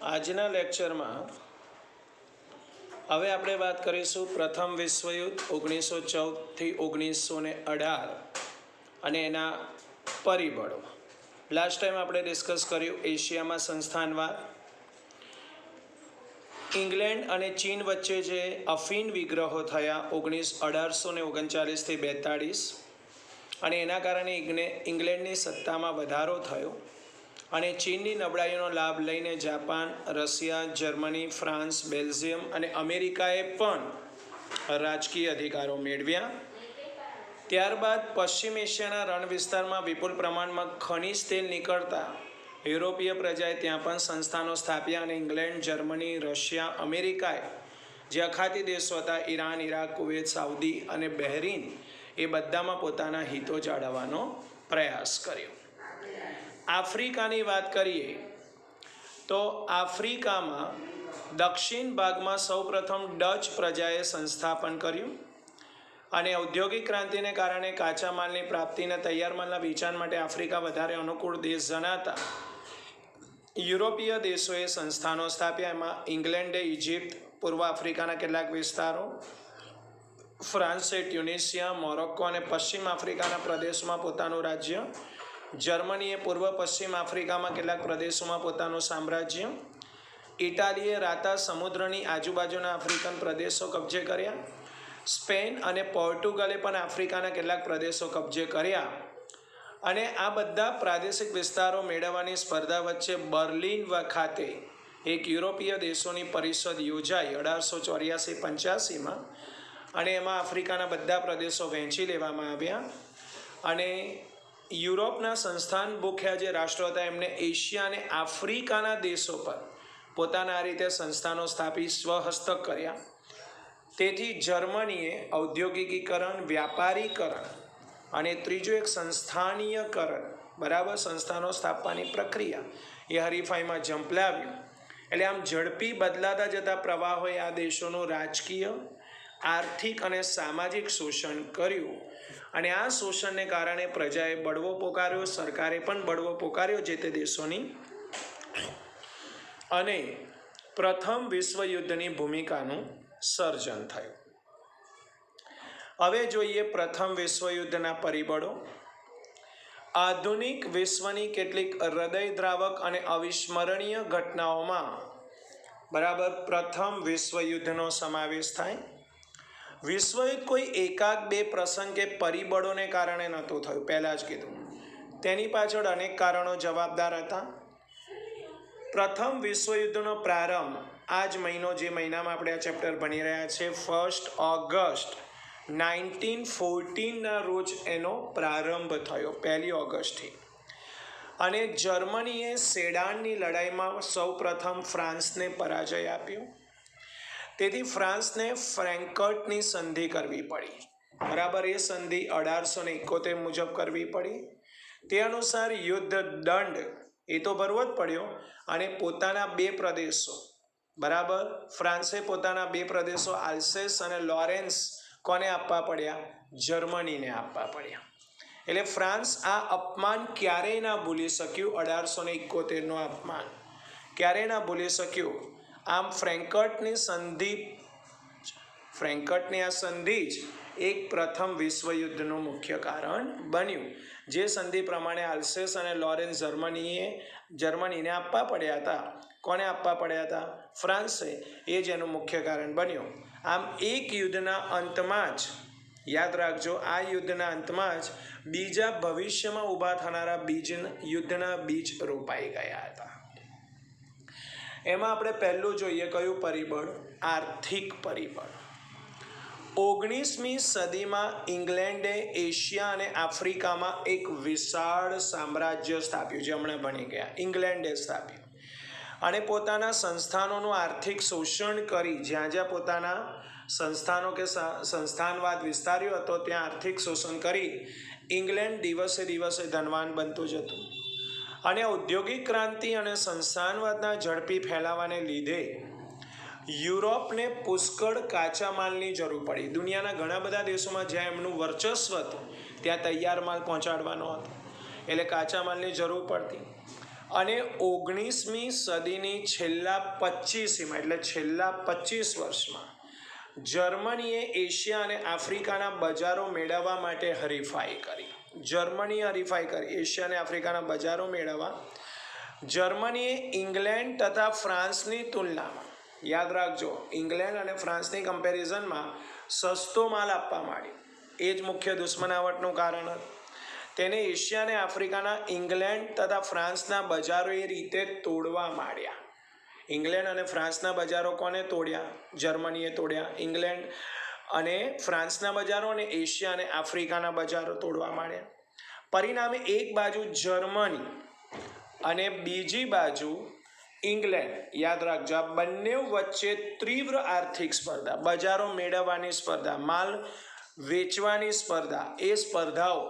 આજના લેક્ચરમાં હવે આપણે વાત કરીશું પ્રથમ વિશ્વયુદ્ધ 1914થી 1918 અને એના પરિબળો. લાસ્ટ ટાઈમ આપણે ડિસ્કસ કર્યું એશિયામાં સંસ્થાનવાદ, ઇંગ્લેન્ડ અને ચીન વચ્ચે જે અફીણ વિગ્રહો થયા 1839થી 42 અને એના કારણે ઇંગ્લેન્ડની સત્તામાં વધારો થયો અને ચીનની નબળાઈઓનો લાભ લઈને Japan, Russia, Germany, France, Belgium અને અમેરિકાએ પણ રાજકીય અધિકારો મેળવ્યા. ત્યારબાદ પશ્ચિમ એશિયાના રણ વિસ્તારમાં વિપુલ પ્રમાણમાં ખનિજ તેલ નીકળતા યુરોપીય પ્રજાએ ત્યાં પણ સંસ્થાનો સ્થાપ્યા અને ઇંગ્લેન્ડ, જર્મની, રશિયા, અમેરિકાએ જે અખાતી દેશો હતા ઈરાન, ઈરાક, કુવેત, સાઉદી અને બહેરીન એ બધામાં પોતાના હિતો જાળવવાનો પ્રયાસ કર્યો. આફ્રિકાની વાત કરીએ તો આફ્રિકામાં દક્ષિણ ભાગમાં સૌપ્રથમ ડચ પ્રજાએ સંસ્થાપન કર્યું અને ઔદ્યોગિક ક્રાંતિને કારણે કાચા માલની પ્રાપ્તિને તૈયાર માલના વેચાણ માટે આફ્રિકા વધારે અનુકૂળ દેશ જણાતા યુરોપીય દેશોએ સંસ્થાનો સ્થાપ્યા. એમાં ઇંગ્લેન્ડે ઇજિપ્ત, પૂર્વ આફ્રિકાના કેટલાક વિસ્તારો, ફ્રાન્સે ટ્યુનિશિયા, મોરોક્કો અને પશ્ચિમ આફ્રિકાના પ્રદેશોમાં પોતાનું રાજ્ય, જર્મનીએ પૂર્વ પશ્ચિમ આફ્રિકામાં કેટલાક પ્રદેશોમાં પોતાનું સામ્રાજ્ય, ઇટાલીએ રાતા સમુદ્રની આજુબાજુના આફ્રિકન પ્રદેશો કબજે કર્યા, સ્પેન અને પોર્ટુગલે પણ આફ્રિકાના કેટલાક પ્રદેશો કબજે કર્યા અને આ બધા પ્રાદેશિક વિસ્તારો મેળવવાની સ્પર્ધા વચ્ચે બર્લિન ખાતે એક યુરોપીય દેશોની પરિષદ યોજાઈ 1884-85માં અને એમાં આફ્રિકાના બધા પ્રદેશો વહેંચી લેવામાં આવ્યા અને યુરોપના સંસ્થાન ભૂખ્યા જે રાષ્ટ્રો હતા એમને એશિયા અને આફ્રિકાના દેશો પર પોતાના આ રીતે સંસ્થાનો સ્થાપી સ્વહસ્તક કર્યા. તેથી જર્મનીએ ઔદ્યોગિકીકરણ, વ્યાપારીકરણ અને ત્રીજું એક સંસ્થાનીયકરણ, બરાબર, સંસ્થાનો સ્થાપવાની પ્રક્રિયા એ હરીફાઈમાં ઝંપલાવ્યું. એટલે આમ ઝડપી બદલાતા જતા પ્રવાહોએ આ દેશોનું રાજકીય, આર્થિક અને સામાજિક શોષણ કર્યું અને આ શોષણને કારણે પ્રજાએ બળવો પોકાર્યો, સરકારે પણ બળવો પોકાર્યો જે તે દેશોની અને પ્રથમ વિશ્વયુદ્ધની ભૂમિકાનું સર્જન થયું. હવે જોઈએ પ્રથમ વિશ્વયુદ્ધના પરિબળો. આધુનિક વિશ્વની કેટલીક હૃદયદ્રાવક અને અવિસ્મરણીય ઘટનાઓમાં બરાબર પ્રથમ વિશ્વયુદ્ધનો સમાવેશ થાય. વિશ્વયુદ્ધ કોઈ એકાદ બે પ્રસંગ કે પરિબળોને કારણે નહોતું થયું, પહેલાં જ કીધું. તેની પાછળ અનેક કારણો જવાબદાર હતા. પ્રથમ વિશ્વયુદ્ધનો પ્રારંભ આ જ મહિનો, જે મહિનામાં આપણે આ ચેપ્ટર ભણી રહ્યા છીએ, 1 ઓગસ્ટ 1914ના રોજ એનો પ્રારંભ થયો, 1 ઓગસ્ટથી. અને જર્મનીએ સેડાનની લડાઈમાં સૌ પ્રથમ ફ્રાન્સને પરાજય આપ્યો. તેથી ફ્રાન્સને ફ્રેન્કર્ટની સંધિ કરવી પડી, બરાબર. એ સંધિ 1871 મુજબ કરવી પડી. તે અનુસાર યુદ્ધ દંડ એ તો ભરવો જ પડ્યો અને પોતાના બે પ્રદેશો, બરાબર, ફ્રાન્સે પોતાના બે પ્રદેશો આલ્સેસ અને લોરેન્સ કોને આપવા પડ્યા? જર્મનીને આપવા પડ્યા. એટલે ફ્રાન્સ આ અપમાન ક્યારેય ના ભૂલી શક્યું, 1871નું અપમાન ક્યારેય ના ભૂલી શક્યું. આમ ફ્રેન્કર્ટની આ સંધિ જ એક પ્રથમ વિશ્વયુદ્ધનું મુખ્ય કારણ બન્યું. જે સંધિ પ્રમાણે આલ્સેસ અને લોરેન્સ જર્મનીને આપવા પડ્યા હતા. કોને આપવા પડ્યા હતા? ફ્રાન્સે. એ જ એનું મુખ્ય કારણ બન્યું. આમ એક યુદ્ધના અંતમાં જ, યાદ રાખજો, આ યુદ્ધના અંતમાં જ બીજા ભવિષ્યમાં ઊભા થનારા યુદ્ધના બીજ રોપાઈ ગયા હતા. એમાં આપણે પહેલું જોઈએ કયું પરિબળ? આર્થિક પરિબળ. 19મી સદીમાં ઇંગ્લેન્ડે એશિયા અને આફ્રિકામાં એક વિશાળ સામ્રાજ્ય સ્થાપ્યું, જે હમણાં ભણી ગયા. ઇંગ્લેન્ડે સ્થાપ્યું અને પોતાના સંસ્થાનોનું આર્થિક શોષણ કરી, જ્યાં જ્યાં પોતાના સંસ્થાનો કે સંસ્થાનવાદ વિસ્તાર્યો હતો ત્યાં આર્થિક શોષણ કરી ઇંગ્લેન્ડ દિવસે દિવસે ધનવાન બનતું જતું. અને ઔદ્યોગિક ક્રાંતિ અને સંસ્થાનવાદના ઝડપી ફેલાવાને લીધે યુરોપને પુષ્કળ કાચા માલની જરૂર પડી. દુનિયાના ઘણા બધા દેશોમાં જ્યાં એમનું વર્ચસ્વ હતું ત્યાં તૈયાર માલ પહોંચાડવાનો હતો, એટલે કાચા માલની જરૂર પડતી. અને 19મી સદીની છેલ્લા 25મીમાં એટલે છેલ્લા 25 વર્ષમાં જર્મનીએ એશિયા અને આફ્રિકાના બજારો મેળવવા માટે હરીફાઈ કરી. જર્મનીએ હરીફાઈ કરી એશિયા અને આફ્રિકાના બજારો મેળવવા. જર્મનીએ ઇંગ્લેન્ડ તથા ફ્રાન્સની તુલનામાં, યાદ રાખજો, ઇંગ્લેન્ડ અને ફ્રાન્સની કમ્પેરિઝનમાં સસ્તો માલ આપવા માંડ્યો. એ જ મુખ્ય દુશ્મનાવટનું કારણ હતું. તેને એશિયા અને આફ્રિકાના ઇંગ્લેન્ડ તથા ફ્રાન્સના બજારો એ રીતે તોડવા માંડ્યા. ઇંગ્લેન્ડ અને ફ્રાન્સના બજારો કોને તોડ્યા? જર્મનીએ તોડ્યા. ઇંગ્લેન્ડ અને ફ્રાન્સના બજારો અને એશિયા અને આફ્રિકાના બજારો તોડવા માંડ્યા. પરિણામે એક બાજુ જર્મની અને બીજી બાજુ ઇંગ્લેન્ડ, યાદ રાખજો, આ બંને વચ્ચે તીવ્ર આર્થિક સ્પર્ધા, બજારો મેળવવાની સ્પર્ધા, માલ વેચવાની સ્પર્ધા, એ સ્પર્ધાઓ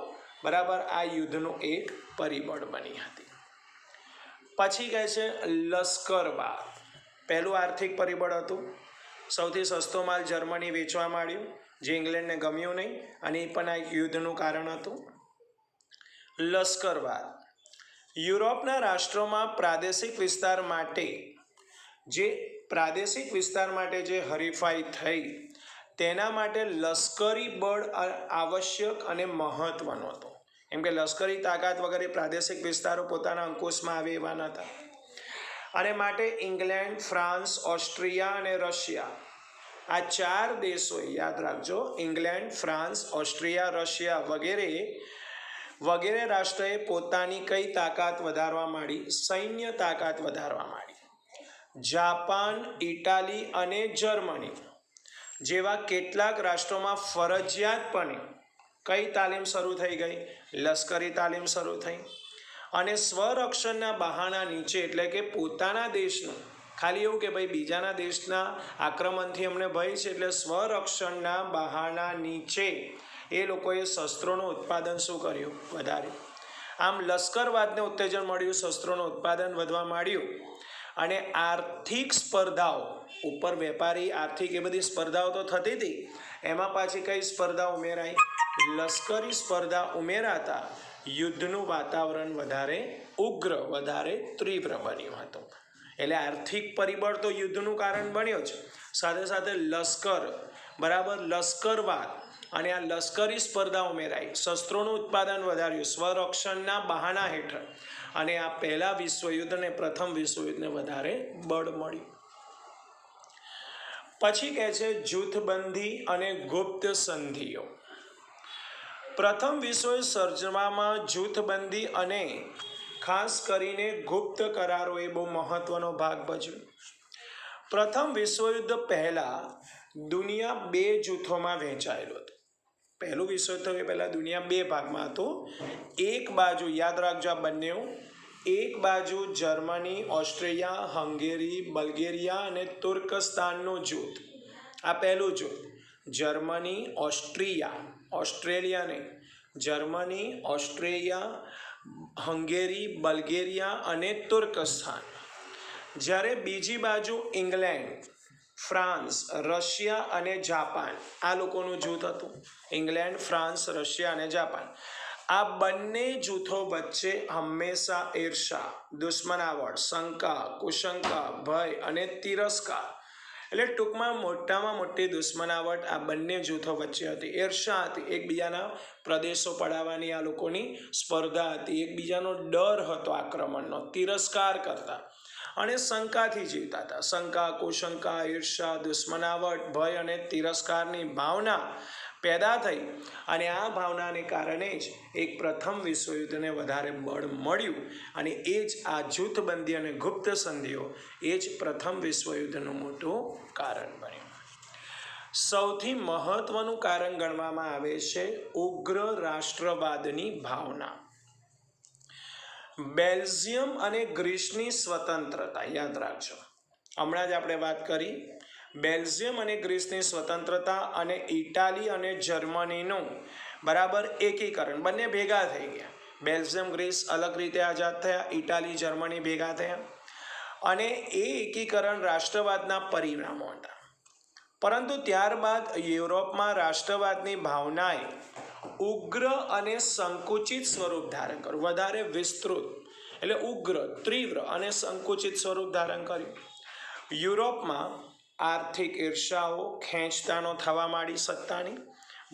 બરાબર આ યુદ્ધનું એક પરિબળ બની હતી. પછી કહે છે લશ્કરવાદ. પહેલું આર્થિક પરિબળ હતું. સૌથી સસ્તો માલ જર્મની વેચવા માંડ્યું, જે ઇંગ્લેન્ડને ગમ્યું નહીં, અને એ પણ આ યુદ્ધનું કારણ હતું. લશ્કરવાદ. યુરોપના રાષ્ટ્રોમાં પ્રાદેશિક વિસ્તાર માટે જે હરીફાઈ થઈ તેના માટે લશ્કરી બળ આવશ્યક અને મહત્વનું હતું. કેમ કે લશ્કરી તાકાત વગેરે પ્રાદેશિક વિસ્તારો પોતાના અંકુશમાં આવે એવા નહોતા. અને માટે ઇંગ્લેન્ડ, ફ્રાન્સ, ઓસ્ટ્રિયા અને રશિયા, આ 4 દેશોએ, યાદ રાખજો, ઇંગ્લેન્ડ, ફ્રાન્સ, ઓસ્ટ્રિયા, રશિયા વગેરે રાષ્ટ્રોએ પોતાની કઈ તાકાત વધારવા માંડી? સૈન્ય તાકાત વધારવા માંડી. જાપાન, ઇટાલી અને જર્મની જેવા કેટલાક રાષ્ટ્રોમાં ફરજિયાતપણે કઈ તાલીમ શરૂ થઈ ગઈ? લશ્કરી તાલીમ શરૂ થઈ. અને સ્વરક્ષણના બહાના નીચે, એટલે કે પોતાના દેશનું, ખાલી એવું કે ભાઈ બીજાના દેશના આક્રમણથી અમને ભય છે, એટલે સ્વરક્ષણના બહાના નીચે એ લોકોએ શસ્ત્રોનું ઉત્પાદન શું કર્યું? વધાર્યું. આમ લશ્કરવાદને ઉત્તેજન મળ્યું, શસ્ત્રોનું ઉત્પાદન વધવા માંડ્યું. અને આર્થિક સ્પર્ધાઓ ઉપર, વેપારી આર્થિક એ બધી સ્પર્ધાઓ તો થતી હતી, એમાં પાછી કઈ સ્પર્ધા ઉમેરાઈ? લશ્કરી સ્પર્ધા ઉમેરાતા યુદ્ધનું વાતાવરણ વધારે ઉગ્ર, વધારે તીવ્ર બન્યું હતું. એટલે આર્થિક પરિબળ તો યુદ્ધનું કારણ બન્યો જ, સાથે સાથે લશ્કરવાદ અને આ લશ્કરી સ્પર્ધા ઉમેરાઈ, શસ્ત્રોનું ઉત્પાદન વધાર્યું સ્વરક્ષણના બહાના હેઠળ, અને આ પહેલા વિશ્વયુદ્ધ અને પ્રથમ વિશ્વયુદ્ધને વધારે બળ મળ્યું. પછી કહે છે જૂથબંધી અને ગુપ્ત સંધિઓ. પ્રથમ વિશ્વયુદ્ધ સર્જવામાં જૂથબંધી અને ખાસ કરીને ગુપ્ત કરારોએ બહુ મહત્વનો ભાગ ભજવ્યો. પ્રથમ વિશ્વયુદ્ધ પહેલા દુનિયા 2 જૂથોમાં વહેંચાયેલું હતું. પહેલું વિશ્વયુદ્ધ પહેલા દુનિયા 2 ભાગમાં હતું. એક બાજુ, યાદ રાખજો આ બંને, એક બાજુ જર્મની, ઓસ્ટ્રિયા, હંગેરી, બલ્ગેરિયા અને તુર્કસ્તાનનું જૂથ. આ પહેલું જૂથ. જર્મની, ઓસ્ટ્રેલિયા નહીં, જર્મની, ઓસ્ટ્રેલિયા, હંગેરી, બલ્ગેરિયા અને તુર્કસ્તાન. જ્યારે બીજી બાજુ ઇંગ્લેન્ડ, ફ્રાન્સ, રશિયા અને જાપાન, આ લોકોનું જૂથ હતું. ઇંગ્લેન્ડ, ફ્રાન્સ, રશિયા અને જાપાન. આ બંને જૂથો વચ્ચે હંમેશા ઈર્ષા, દુશ્મનાવટ, શંકા, કુશંકા, ભય અને તિરસ્કાર, એટલે ટૂંકમાં મોટામાં મોટી દુશ્મનાવટ આ બંને જૂથો વચ્ચે હતી. ઈર્ષા હતી, એકબીજાના પ્રદેશો પડાવવાની આ લોકોની સ્પર્ધા હતી, એકબીજાનો ડર હતો આક્રમણનો, તિરસ્કાર કરતા અને શંકાથી જીવતા હતા. શંકા, કુશંકા, ઈર્ષા, દુશ્મનાવટ, ભય અને તિરસ્કારની ભાવના પેદા થઈ, અને આ ભાવનાને કારણે જ એક પ્રથમ વિશ્વયુદ્ધને વધારે બળ મળ્યું, અને એ જ આ જૂથબંધી અને ગુપ્ત સંધિઓ એ જ પ્રથમ વિશ્વયુદ્ધનું મોટું કારણ બન્યું. સૌથી મહત્વનું કારણ ગણવામાં આવે છે ઉગ્ર રાષ્ટ્રવાદની ભાવના. બેલ્જિયમ અને ગ્રીસની સ્વતંત્રતા, યાદ રાખજો, હમણાં જ આપણે વાત કરી. બેલ્જિયમ અને ગ્રીસની સ્વતંત્રતા અને ઇટાલી અને જર્મનીનું બરાબર એકીકરણ, બંને ભેગા થઈ ગયા. બેલ્જિયમ, ગ્રીસ અલગ રીતે આઝાદ થયા, ઇટાલી, જર્મની ભેગા થયા, અને એ એકીકરણ રાષ્ટ્રવાદના પરિણામો હતા. પરંતુ ત્યારબાદ યુરોપમાં રાષ્ટ્રવાદની ભાવનાએ ઉગ્ર અને સંકુચિત સ્વરૂપ ધારણ કર્યું, વધારે વિસ્તૃત. એટલે ઉગ્ર, તીવ્ર અને સંકુચિત સ્વરૂપ ધારણ કર્યું. યુરોપમાં આર્થિક ઈર્ષાઓ, ખેંચતાનો થવા માંડી સત્તાની,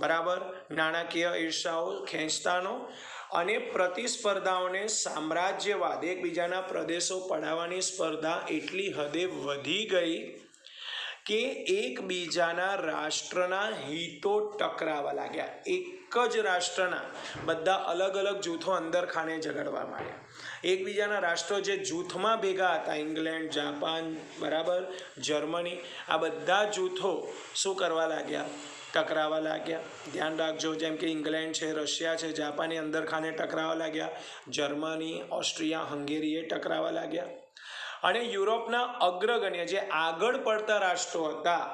બરાબર, નાણાકીય ઈર્ષાઓ, ખેંચતાનો અને પ્રતિસ્પર્ધાઓને સામ્રાજ્યવાદ, એકબીજાના પ્રદેશો પડાવવાની સ્પર્ધા એટલી હદે વધી ગઈ કે એકબીજાના રાષ્ટ્રના હિતો ટકરાવા લાગ્યા. એક જ રાષ્ટ્રના બધા અલગ અલગ જૂથો અંદર ખાને ઝઘડવા માંડ્યા. એકબીજાના રાષ્ટ્રો જે જૂથમાં ભેગા હતા, ઇંગ્લેન્ડ, જાપાન, બરાબર, જર્મની, આ બધા જૂથો શું કરવા લાગ્યા? ટકરાવા લાગ્યા. ધ્યાન રાખજો, જેમ કે ઇંગ્લેન્ડ છે, રશિયા છે, જાપાનની અંદર ખાને ટકરાવા લાગ્યા. જર્મની, ઓસ્ટ્રિયા, હંગેરી એ ટકરાવા લાગ્યા. અને યુરોપના અગ્રગણ્ય જે આગળ પડતા રાષ્ટ્રો હતા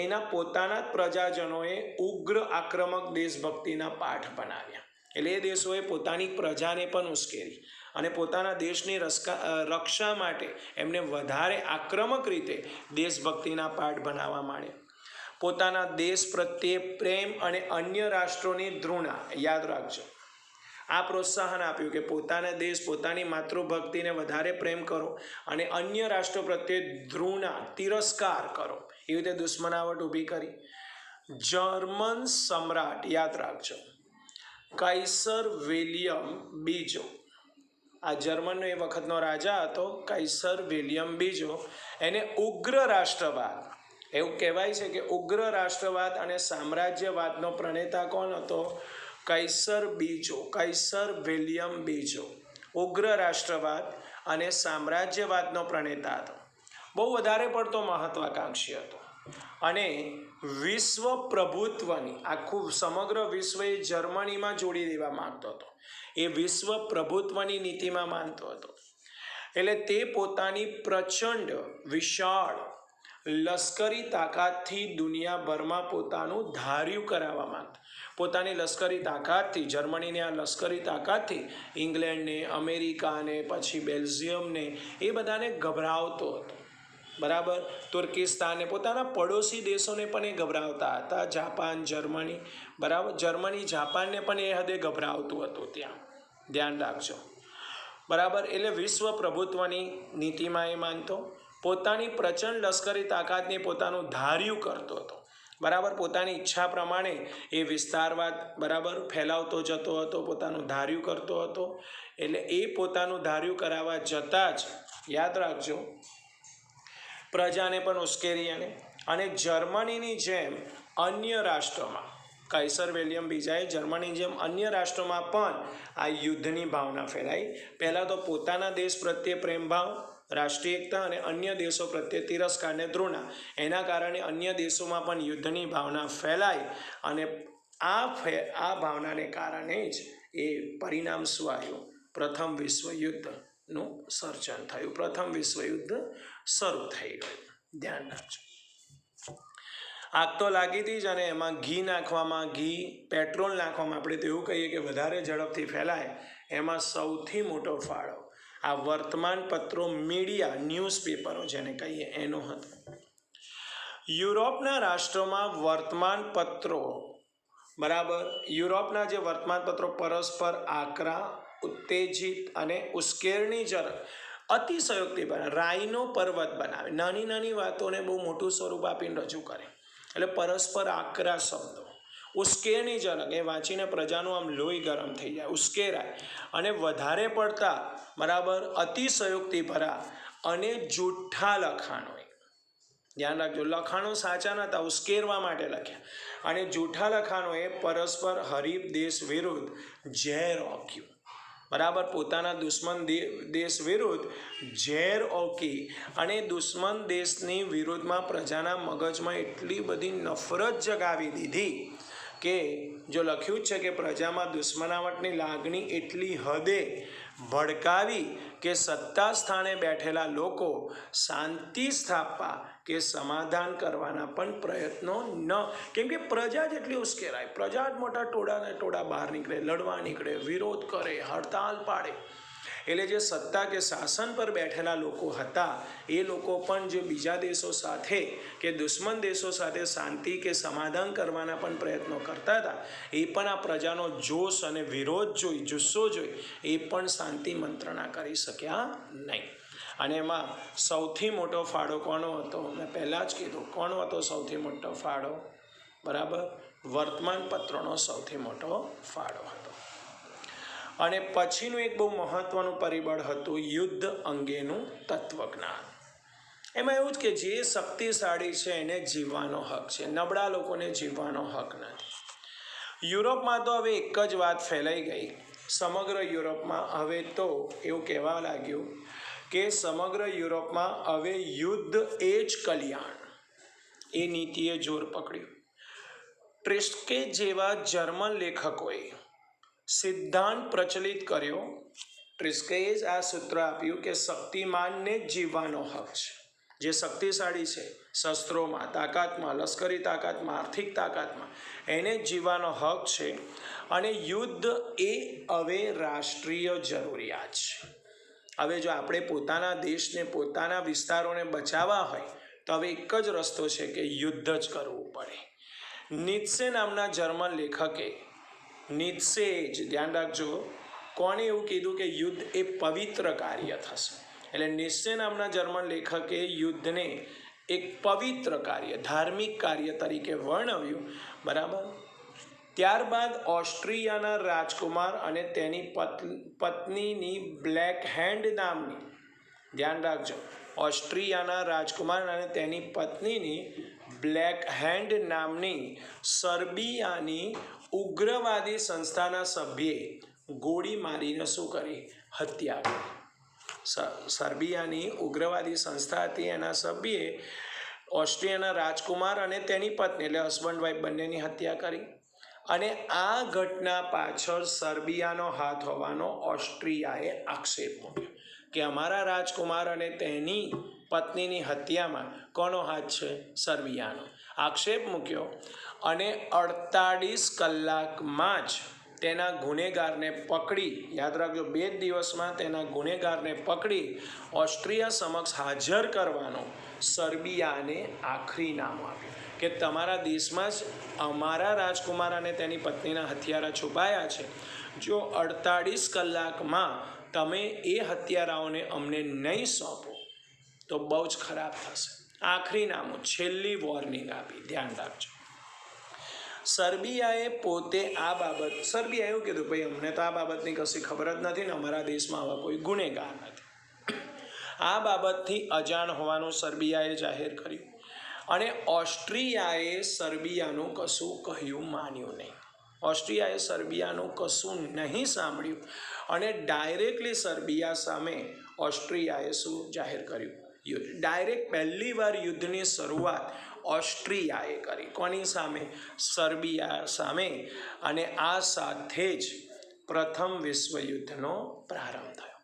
એના પોતાના જ પ્રજાજનોએ ઉગ્ર આક્રમક દેશભક્તિના પાઠ બનાવ્યા. એટલે એ દેશોએ પોતાની પ્રજાને પણ ઉશ્કેરી અને પોતાના દેશની રક્ષા માટે એમને વધારે આક્રમક રીતે દેશભક્તિના પાઠ બનાવવા માંડ્યા. પોતાના દેશ પ્રત્યે પ્રેમ અને અન્ય રાષ્ટ્રોની ધૃણા, યાદ રાખજો, આ પ્રોત્સાહન આપ્યું કે પોતાના દેશ, પોતાની માતૃભક્તિને વધારે પ્રેમ કરો અને અન્ય રાષ્ટ્રો પ્રત્યે ધૃણા, તિરસ્કાર કરો. એવી રીતે દુશ્મનાવટ ઊભી કરી. જર્મન સમ્રાટ, યાદ રાખજો, કાઇસર વિલિયમ બીજો, આ જર્મનનો એ વખતનો રાજા હતો કાઇસર વિલિયમ બીજો, એને ઉગ્ર રાષ્ટ્રવાદ, એવું કહેવાય છે કે ઉગ્ર રાષ્ટ્રવાદ અને સામ્રાજ્યવાદનો પ્રણેતા કોણ હતો? કાઇસર બીજો, કાઇસર વિલિયમ બીજો ઉગ્ર રાષ્ટ્રવાદ અને સામ્રાજ્યવાદનો પ્રણેતા હતો. બહુ વધારે પડતો મહત્વાકાંક્ષી હતો અને વિશ્વ પ્રભુત્વની, આખું સમગ્ર વિશ્વ એ જર્મનીમાં જોડી દેવા માંગતો હતો. એ વિશ્વ પ્રભુત્વની નીતિમાં માનતો હતો. એટલે તે પોતાની પ્રચંડ વિશાળ લશ્કરી તાકાતથી દુનિયાભરમાં પોતાનું ધાર્યું કરાવવા માંગતો. પોતાની લશ્કરી તાકાતથી, જર્મનીને આ લશ્કરી તાકાતથી ઇંગ્લેન્ડને, અમેરિકાને, પછી બેલ્જિયમને, એ બધાને ગભરાવતો હતો. બરાબર, તુર્કિસ્તાનને, પોતાના પડોશી દેશોને પણ એ ગભરાવતા હતા. જાપાન, જર્મની, બરાબર, જર્મની જાપાનને પણ એ હદે ગભરાવતું હતું ત્યાં. ધ્યાન રાખજો, બરાબર. એટલે વિશ્વ પ્રભુત્વની નીતિમાં એ માનતો. પોતાની પ્રચંડ લશ્કરી તાકાતને પોતાનું ધાર્યું કરતો હતો. બરાબર, પોતાની ઈચ્છા પ્રમાણે એ વિસ્તારવાદ, બરાબર, ફેલાવતો જતો હતો, પોતાનું ધાર્યું કરતો હતો. એટલે એ પોતાનું ધાર્યું કરાવવા જતાં જ, યાદ રાખજો, પ્રજાને પણ ઉશ્કેરી અને જર્મનીની જેમ અન્ય રાષ્ટ્રોમાં, કાઇસર વિલિયમ બીજાએ જર્મનીની જેમ અન્ય રાષ્ટ્રોમાં પણ આ યુદ્ધની ભાવના ફેલાઈ. પહેલાં તો પોતાના દેશ પ્રત્યે પ્રેમભાવ, રાષ્ટ્રીય એકતા અને અન્ય દેશો પ્રત્યે તિરસ્કારને ધૃણા, એના કારણે અન્ય દેશોમાં પણ યુદ્ધની ભાવના ફેલાઈ અને આ ભાવનાને કારણે જ એ પરિણામ શું આવ્યું? પ્રથમ વિશ્વયુદ્ધનું સર્જન થયું. પ્રથમ વિશ્વયુદ્ધ શરૂ થઈ ગયું. ધ્યાન રાખજો. આગ તો લાગી હતી જ અને એમાં ઘી નાખવામાં, પેટ્રોલ નાખવામાં, આપણે તો એવું કહીએ કે વધારે ઝડપથી ફેલાય, એમાં સૌથી મોટો ફાળો આ વર્તમાન પત્રો, મીડિયા, ન્યૂઝપેપરો જેને કહીએ એનો હતો. યુરોપના રાષ્ટ્રોમાં વર્તમાન પત્રો, બરાબર, યુરોપના જે વર્તમાન પત્રો પરસ્પર આકરા, ઉત્તેજિત અને ઉશ્કેરણીજનક, અતિશયોક્તિ પર રાઈનો પર્વત બનાવે. નાની નાની વાતોને બહુ મોટું સ્વરૂપ આપીને રજૂ કરે. એટલે પરસ્પર આકરા શબ્દો, ઉશ્કેરણીજનક, એ વાંચીને પ્રજાનું આમ લોહી ગરમ થઈ જાય, ઉશ્કેરાય. અને વધારે પડતા, બરાબર, અતિશયોક્તિ ભરા અને જૂઠ્ઠા લખાણો. ધ્યાન રાખજો, લખાણો સાચા નહોતા, ઉશ્કેરવા માટે લખ્યા. અને જૂઠા લખાણોએ પરસ્પર હરીફ દેશ વિરુદ્ધ ઝેર ઓક્યું. બરાબર, પોતાના દુશ્મન દેશ વિરુદ્ધ ઝેર ઓકી અને દુશ્મન દેશની વિરુદ્ધમાં પ્રજાના મગજમાં એટલી બધી નફરત જગાવી દીધી કે જો લખ્યું જ છે કે પ્રજામાં દુશ્મનાવટની લાગણી એટલી હદે ભડકાવી કે સત્તા સ્થાને બેઠેલા લોકો શાંતિ સ્થાપવા કે સમાધાન કરવાના પણ પ્રયત્નો ન, કેમ કે પ્રજા જેટલી ઉશ્કેરાય, પ્રજા જ મોટા ટોળાને ટોળા બહાર નીકળે, લડવા નીકળે, વિરોધ કરે, હડતાલ પાડે. એટલે જે સત્તા કે શાસન પર બેઠેલા લોકો હતા એ લોકો પણ જે બીજા દેશો સાથે કે દુશ્મન દેશો સાથે શાંતિ કે સમાધાન કરવાના પણ પ્રયત્નો કરતા હતા. એ પણ આ પ્રજાનો જોશ અને વિરોધ જોઈ, જુસ્સો જોઈ એ પણ શાંતિ મંત્રણા કરી શક્યા નહીં. અને એમાં સૌથી મોટો ફાળો કોનો હતો? મેં પહેલાં જ કીધું. કોનો હતો સૌથી મોટો ફાળો? બરાબર, વર્તમાન પત્રોનો સૌથી મોટો ફાળો હતો. અને પછીનું એક બહુ મહત્વનું પરિબળ હતું યુદ્ધ અંગેનું તત્વજ્ઞાન. એમાં એવું જ કે જે શક્તિશાળી છે એને જીવવાનો હક છે, નબળા લોકોને જીવવાનો હક નથી. યુરોપમાં તો હવે એક જ વાત ફેલાઈ ગઈ, સમગ્ર યુરોપમાં હવે તો એવું કહેવા લાગ્યું કે સમગ્ર યુરોપમાં હવે યુદ્ધ એ જ કલ્યાણ. એ નીતિએ જોર પકડ્યું. ટ્રિસ્કે જેવા જર્મન લેખકોએ સિદ્ધાંત પ્રચલિત કર્યો. ટ્રિસ્કેએ જ આ સૂત્ર આપ્યું કે શક્તિમાનને જ જીવવાનો હક છે. જે શક્તિશાળી છે શસ્ત્રોમાં, તાકાતમાં, લશ્કરી તાકાતમાં, આર્થિક તાકાતમાં, એને જ જીવવાનો હક છે. અને યુદ્ધ એ હવે રાષ્ટ્રીય જરૂરિયાત છે. હવે જો આપણે પોતાના દેશને, પોતાના વિસ્તારોને બચાવવા હોય તો હવે એક જ રસ્તો છે કે યુદ્ધ જ કરવું પડે. નીત્સે નામના જર્મન લેખકે, નીત્સે જ, ધ્યાન રાખજો, કોણે એવું કીધું કે યુદ્ધ એ પવિત્ર કાર્ય થશે. એટલે નીત્સે નામના જર્મન લેખકે યુદ્ધને એક પવિત્ર કાર્ય, ધાર્મિક કાર્ય તરીકે વર્ણવ્યું. બરાબર. ત્યારબાદ ઓસ્ટ્રિયાના રાજકુમાર અને તેની પત્નીની બ્લેક હેન્ડ નામની, ધ્યાન રાખજો, ઓસ્ટ્રિયાના રાજકુમાર અને તેની પત્નીની બ્લેક હેન્ડ નામની સર્બિયાની ઉગ્રવાદી સંસ્થાના સભ્યે ગોળી મારીને શું કરી? હત્યા કરી. સર્બિયાની ઉગ્રવાદી સંસ્થા હતી, એના સભ્યે ઓસ્ટ્રિયાના રાજકુમાર અને તેની પત્ની એટલે હસબન્ડ વાઈફ બંનેની હત્યા કરી. અને આ ઘટના પાછળ સર્બિયાનો હાથ હોવાનો ઓસ્ટ્રિયાએ આક્ષેપ મૂક્યો કે અમારા રાજકુમાર અને તેની પત્નીની હત્યામાં કોનો હાથ છે? સર્બિયાનો. આક્ષેપ મૂક્યો. અને 48 કલાકમાં જ તેના ગુનેગારને પકડી, યાદ રાખજો, 2 દિવસમાં તેના ગુનેગારને પકડી ઓસ્ટ્રિયા સમક્ષ હાજર કરવાનો સર્બિયાને આખરી નામ આપ્યું કે તમારા દેશમાં જ અમારા રાજકુમાર અને તેની પત્નીના હથિયારા છુપાયા છે. જો 48 કલાકમાં તમે એ હત્યારાઓને અમને નહીં સોંપો તો બહુ જ ખરાબ થશે. આખરી નામો, છેલ્લી વોર્નિંગ આપી. ધ્યાન રાખજો. સર્બિયાએ પોતે આ બાબત, સર્બિયાએ એવું કીધું ભાઈ અમને તો આ બાબતની કશી ખબર જ નથી ને અમારા દેશમાં આવા કોઈ ગુનેગાર નથી. આ બાબતથી અજાણ હોવાનું સર્બિયાએ જાહેર કર્યું. અને ઓસ્ટ્રિયાએ સર્બિયાનું કશું કહ્યું માન્યું નહીં. ઓસ્ટ્રિયાએ સર્બિયાનું કશું નહીં સાંભળ્યું અને ડાયરેક્ટલી સર્બિયા સામે ઓસ્ટ્રિયાએ શું જાહેર કર્યું? યુદ્ધ. ડાયરેક્ટ પહેલી વાર યુદ્ધની શરૂઆત ઓસ્ટ્રિયાએ કરી. કોની સામે? સર્બિયા સામે. અને આ સાથે જ પ્રથમ વિશ્વયુદ્ધનો પ્રારંભ થયો.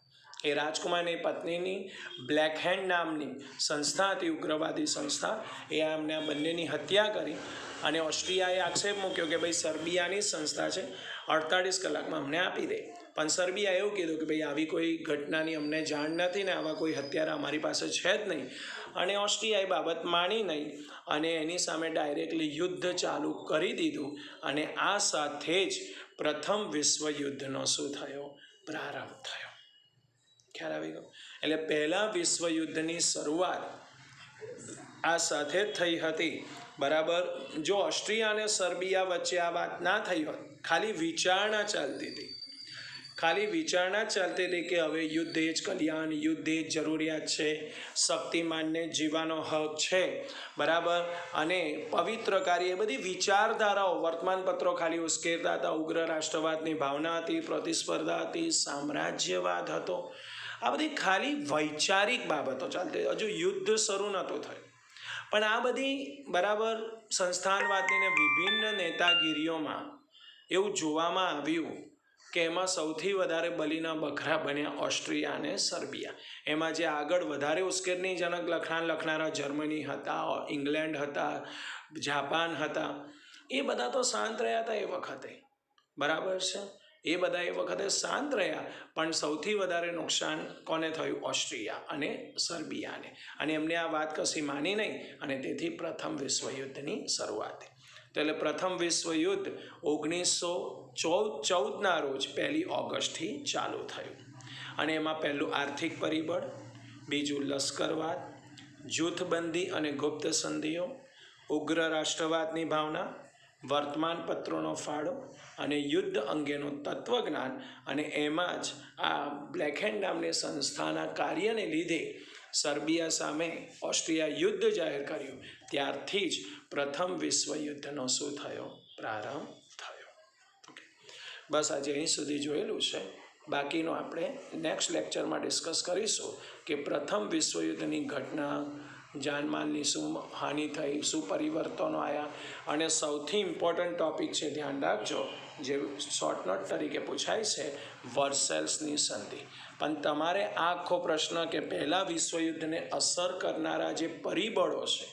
એ રાજકુમારની પત્નીની બ્લેક હેન્ડ નામની સંસ્થા હતી, ઉગ્રવાદી સંસ્થા, એ એમને બંનેની હત્યા કરી. અને ઓસ્ટ્રિયાએ આક્ષેપ મૂક્યો કે ભાઈ સર્બિયાની સંસ્થા છે, 48 કલાકમાં અમને આપી દે. પણ સર્બિયાએ એવું કીધું કે ભાઈ આવી કોઈ ઘટનાની અમને જાણ નથી ને આવા કોઈ હત્યારા અમારી પાસે છે જ નહીં. અને ઓસ્ટ્રિયાએ બાબત માની નહીં અને એની સામે ડાયરેક્ટલી યુદ્ધ ચાલુ કરી દીધું. અને આ સાથે જ પ્રથમ વિશ્વયુદ્ધનો શું થયો? પ્રારંભ થયો. ખ્યાલ આવી ગયો? એટલે પહેલા વિશ્વયુદ્ધની શરૂઆત આ સાથે જ થઈ હતી. બરાબર. જો ઓસ્ટ્રિયા અને સર્બિયા વચ્ચે આ વાત ના થઈ હોત, ખાલી વિચારણા ચાલતી હતી, ખાલી વિચારણા ચાલતી હતી કે હવે યુદ્ધ એ જ કલ્યાણ, યુદ્ધ એ જ જરૂરિયાત છે, શક્તિમાનને જીવવાનો હક છે, બરાબર, અને પવિત્ર કાર્ય, એ બધી વિચારધારાઓ વર્તમાનપત્રો ખાલી ઉશ્કેરતા હતા. ઉગ્ર રાષ્ટ્રવાદની ભાવના હતી, પ્રતિસ્પર્ધા હતી, સામ્રાજ્યવાદ હતો. આ બધી ખાલી વૈચારિક બાબતો ચાલતી. હજુ યુદ્ધ શરૂ નહોતું થયું. પણ આ બધી, બરાબર, સંસ્થાનવાદની ને વિભિન્ન નેતાગીરીઓમાં એવું જોવામાં આવ્યું કે એમાં સૌથી વધારે બલીના બકરા બન્યા ઓસ્ટ્રિયા અને સર્બિયા. એમાં જે આગળ વધારે ઉશ્કેરણીજનક લખાણ લખનારા જર્મની હતા, ઇંગ્લેન્ડ હતા, જાપાન હતા, એ બધા તો શાંત રહ્યા હતા એ વખતે. બરાબર છે. એ બધા એ વખતે શાંત રહ્યા, પણ સૌથી વધારે નુકસાન કોને થયું? ઓસ્ટ્રિયા અને સર્બિયાને. અને એમને આ વાત કશી માની નહીં અને તેથી પ્રથમ વિશ્વયુદ્ધની શરૂઆત. તો એટલે પ્રથમ વિશ્વયુદ્ધ 1914ના રોજ 1 ઓગસ્ટથી ચાલુ થયું. અને એમાં પહેલું આર્થિક પરિબળ, બીજું લશ્કરવાદ, જૂથબંધી અને ગુપ્ત સંધિઓ, ઉગ્ર રાષ્ટ્રવાદની ભાવના, વર્તમાનપત્રોનો ફાળો અને યુદ્ધ અંગેનું તત્વજ્ઞાન. અને એમાં જ આ બ્લેકહેન્ડ નામની સંસ્થાના કાર્યને લીધે સર્બિયા સામે ઓસ્ટ્રિયા યુદ્ધ જાહેર કર્યું. ત્યારથી જ પ્રથમ વિશ્વયુદ્ધનો શું થયો? પ્રારંભ થયો. બસ આજે અહીં સુધી જોયેલું છે. બાકીનું આપણે નેક્સ્ટ લેક્ચરમાં ડિસ્કસ કરીશું કે પ્રથમ વિશ્વયુદ્ધની ઘટના, જાનમાલની શું હાનિ થઈ, શું પરિવર્તનો આવ્યા. અને સૌથી ઇમ્પોર્ટન્ટ ટૉપિક છે, ધ્યાન રાખજો, જે શોર્ટ નોટ તરીકે પૂછાય છે, વર્સેલ્સની સંધિ. પણ તમારે આ આખો પ્રશ્ન કે પહેલાં વિશ્વયુદ્ધને અસર કરનારા જે પરિબળો છે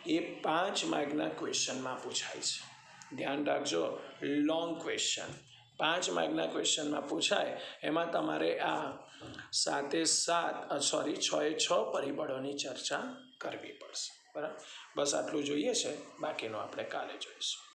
એ 5 માર્કના ક્વેશ્ચનમાં પૂછાય છે. ધ્યાન રાખજો, લોંગ ક્વેશ્ચન 5 માર્કના ક્વેશ્ચનમાં પૂછાય. એમાં તમારે આ 6 પરિબળોની ચર્ચા કરવી પડશે. બરાબર, બસ આટલું જોઈએ છે, બાકીનું આપણે કાલે જોઈશું.